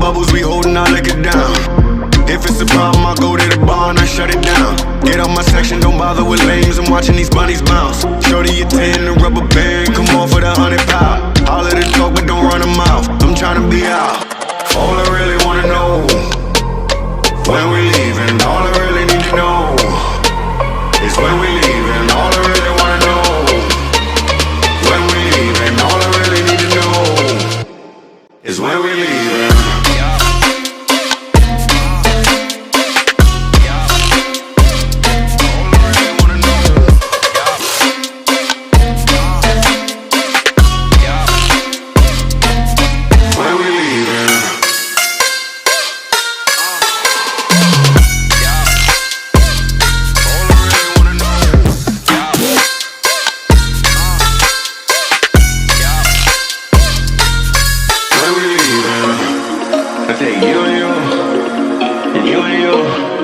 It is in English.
bubbles, we holding our liquor down. If it's a problem, I'll go to the bar and I shut it down. Get out my section, don't bother with lames. I'm watching these bunnies bounce. Shorty, you 10, the rubber band, come on for the 100 pound. Holler the talk, but don't run a mouth. I'm trying to be out. All I really wanna know, when we leaving. All I really need to know is when we leaving. All I really wanna know, when we leaving. All I really need to know is when we leaving. I take you and you, and you and you.